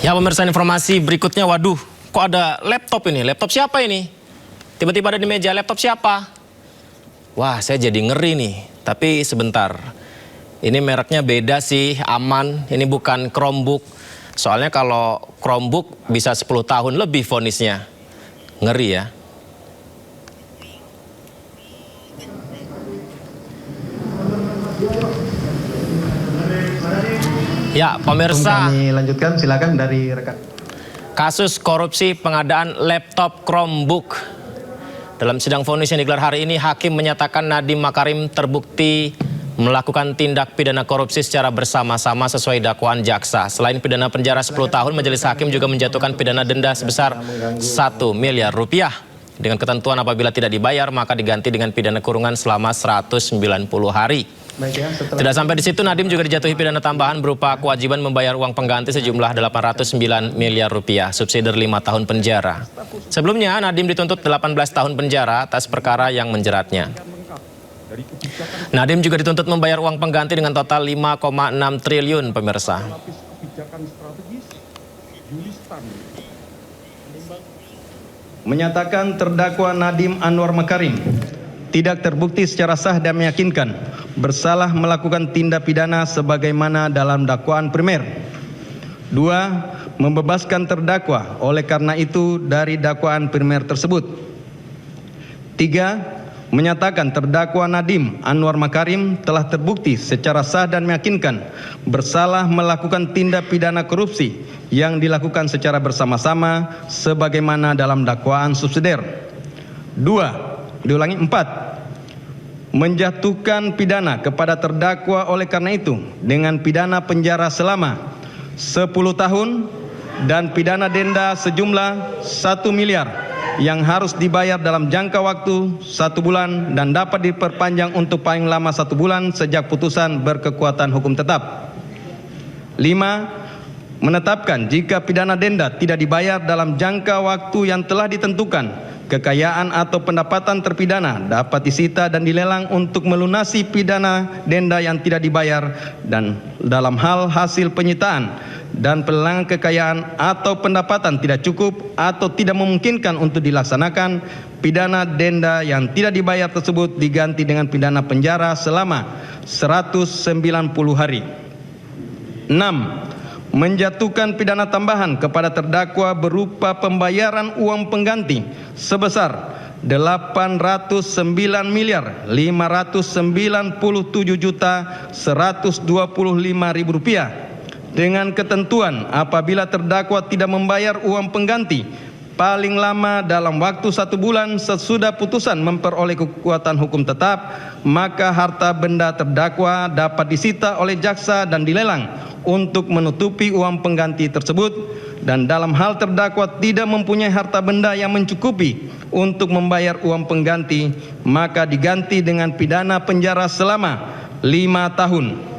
Ya pemirsa, informasi berikutnya, waduh, kok ada laptop ini? Laptop siapa ini? Tiba-tiba ada di meja, laptop siapa? Wah, saya jadi ngeri nih. Tapi sebentar, ini mereknya beda sih, aman. Ini bukan Chromebook. Soalnya kalau Chromebook bisa 10 tahun lebih vonisnya. Ngeri ya. Ya, pemirsa. Kami lanjutkan, silakan dari rekan. Kasus korupsi pengadaan laptop Chromebook. Dalam sidang vonis yang digelar hari ini, hakim menyatakan Nadiem Makarim terbukti melakukan tindak pidana korupsi secara bersama-sama sesuai dakwaan jaksa. Selain pidana penjara 10 tahun, majelis hakim juga menjatuhkan pidana denda sebesar 1 miliar rupiah. Dengan ketentuan apabila tidak dibayar, maka diganti dengan pidana kurungan selama 190 hari. Tidak sampai di situ, Nadiem juga dijatuhi pidana tambahan berupa kewajiban membayar uang pengganti sejumlah 809 miliar rupiah, subsidi 5 tahun penjara. Sebelumnya, Nadiem dituntut 18 tahun penjara atas perkara yang menjeratnya. Nadiem juga dituntut membayar uang pengganti dengan total 5,6 triliun, pemirsa. Menyatakan terdakwa Nadiem Anwar Makarim tidak terbukti secara sah dan meyakinkan bersalah melakukan tindak pidana sebagaimana dalam dakwaan primer. 2. Membebaskan terdakwa oleh karena itu dari dakwaan primer tersebut. 3. Menyatakan terdakwa Nadiem Anwar Makarim telah terbukti secara sah dan meyakinkan bersalah melakukan tindak pidana korupsi yang dilakukan secara bersama-sama sebagaimana dalam dakwaan subsidiar. 4. Menjatuhkan pidana kepada terdakwa oleh karena itu dengan pidana penjara selama 10 tahun dan pidana denda sejumlah 1 miliar yang harus dibayar dalam jangka waktu 1 bulan dan dapat diperpanjang untuk paling lama 1 bulan sejak putusan berkekuatan hukum tetap. 5. Menetapkan jika pidana denda tidak dibayar dalam jangka waktu yang telah ditentukan, kekayaan atau pendapatan terpidana dapat disita dan dilelang untuk melunasi pidana denda yang tidak dibayar, dan dalam hal hasil penyitaan dan pelelangan kekayaan atau pendapatan tidak cukup atau tidak memungkinkan untuk dilaksanakan, pidana denda yang tidak dibayar tersebut diganti dengan pidana penjara selama 190 hari. 6. Menjatuhkan pidana tambahan kepada terdakwa berupa pembayaran uang pengganti sebesar 809.597.125.000 rupiah dengan ketentuan apabila terdakwa tidak membayar uang pengganti paling lama dalam waktu 1 bulan sesudah putusan memperoleh kekuatan hukum tetap, maka harta benda terdakwa dapat disita oleh jaksa dan dilelang untuk menutupi uang pengganti tersebut, dan dalam hal terdakwa tidak mempunyai harta benda yang mencukupi untuk membayar uang pengganti, maka diganti dengan pidana penjara selama 5 tahun.